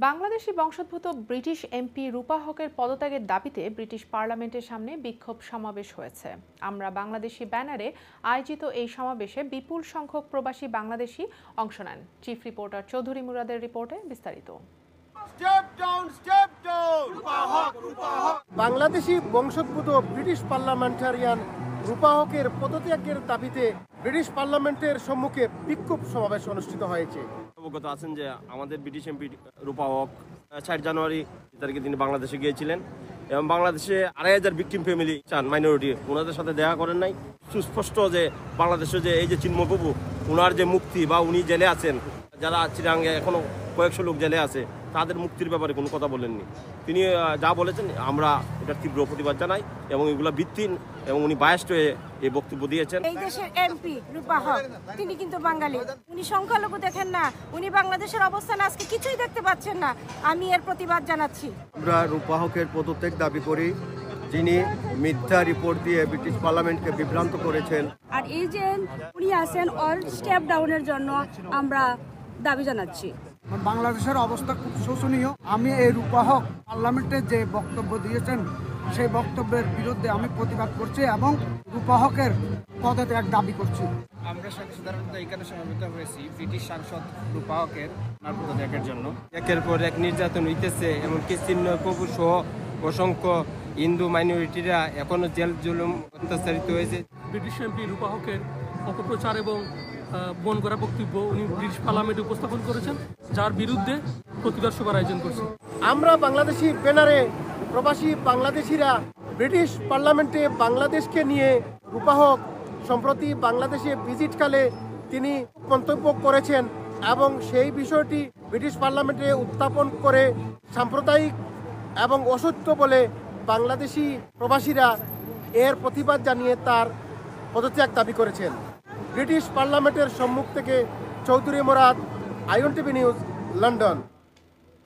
বাংলাদেশি বংশোদ্ভূত British MP রূপা হকের পদত্যাগের দাবিতে ব্রিটিশ পার্লামেন্টের সামনে বিক্ষোভ সমাবেশ হয়েছে। আমরা বাংলাদেশি ব্যানারে আয়োজিত এই সমাবেশে বিপুল সংখ্যক প্রবাসী বাংলাদেশি অংশ নেন। চিফ রিপোর্টার চৌধুরী মুরাদের রিপোর্টে বিস্তারিত। বাংলাদেশি বংশোদ্ভূত ব্রিটিশ পার্লামেন্টারিয়ান রূপা হকের পদত্যাগের দাবিতে ব্রিটিশ পার্লামেন্টের সম্মুখে বিক্ষোভ সমাবেশ অনুষ্ঠিত হয়েছে। অবগত আছেন যে আমাদের ব্রিটিশ এমপি রূপা হক 4 জানুয়ারি তারিখে তিনি বাংলাদেশে গিয়েছিলেন এবং বাংলাদেশে 2500 ভিকটিম ফ্যামিলি চান মাইনরিটি, ওনাদের সাথে দেখা করেন নাই। সুস্পষ্ট যে বাংলাদেশে যে এই যে চিন্ময় বাবু ওনার যে মুক্তি বা উনি জেলে আছেন, যারা চিরাঙ্গে এখনো কয়েকশো লোক জেলে আছে, তাদের মুক্তির ব্যাপারে কোনো কথা বলেননি। তিনি যা বলেছেন আমরা এটার তীব্র প্রতিবাদ জানাই এবং এগুলো ভিত্তিহীন এবং উনি বায়াস্ট হয়ে এই বক্তব্য দিয়েছেন। এই দেশের এমপি রূপা হক তিনি কিন্তু বাঙালি, উনি সংখ্যালঘু দেখেন না, উনি বাংলাদেশের অবস্থান আজকে কিছুই দেখতে পাচ্ছেন না। আমি এর প্রতিবাদ জানাচ্ছি। আমরা রূপা হকের পদত্যাগ দাবি করি, যিনি মিথ্যা রিপোর্ট দিয়ে ব্রিটিশ পার্লামেন্টকে বিভ্রান্ত করেছেন। আর এই যে উনি আছেন ওর স্টেপ ডাউনের জন্য আমরা দাবি জানাচ্ছি। বাংলাদেশের অবস্থা খুব শোচনীয়। আমি এই রূপা হক পার্লামেন্টে যে বক্তব্য দিয়েছেন সেই বক্তব্যের বিরুদ্ধে আমি প্রতিবাদ করছি এবং রূপা হকের পদত্যাগ দাবি করছি। আমরা সাধারণত এখানে সমবেত হয়েছি ব্রিটিশ সাংসদ রূপা হকের পদত্যাগের জন্য। একের পর এক নির্যাতন হইতেছে, এমনকি চিন্ময় বাবু সহ অসংখ্য হিন্দু মাইনরিটিরা এখনো জেল জুলুম অত্যাচারিত হয়েছে। ব্রিটিশ এমপি রূপা হকের অপপ্রচার এবং মন করা বক্তব্য উনি ব্রিটিশ পার্লামেন্টে উপস্থাপন করেছেন, যার বিরুদ্ধে প্রতিবাদ সভার আয়োজন করছে। আমরা বাংলাদেশি ব্যানারে প্রবাসী বাংলাদেশিরা ব্রিটিশ পার্লামেন্টে বাংলাদেশকে নিয়ে রূপা হক সম্প্রতি বাংলাদেশে ভিজিটকালে তিনি মন্তব্য করেছেন এবং সেই বিষয়টি ব্রিটিশ পার্লামেন্টে উত্থাপন করে সাম্প্রদায়িক এবং অসত্য বলে বাংলাদেশি প্রবাসীরা এর প্রতিবাদ জানিয়ে তার পদত্যাগ দাবি করেছেন। ব্রিটিশ পার্লামেন্টের সম্মুখ থেকে চৌধুরী মুরাদ, আইএনটিভি নিউজ, লন্ডন।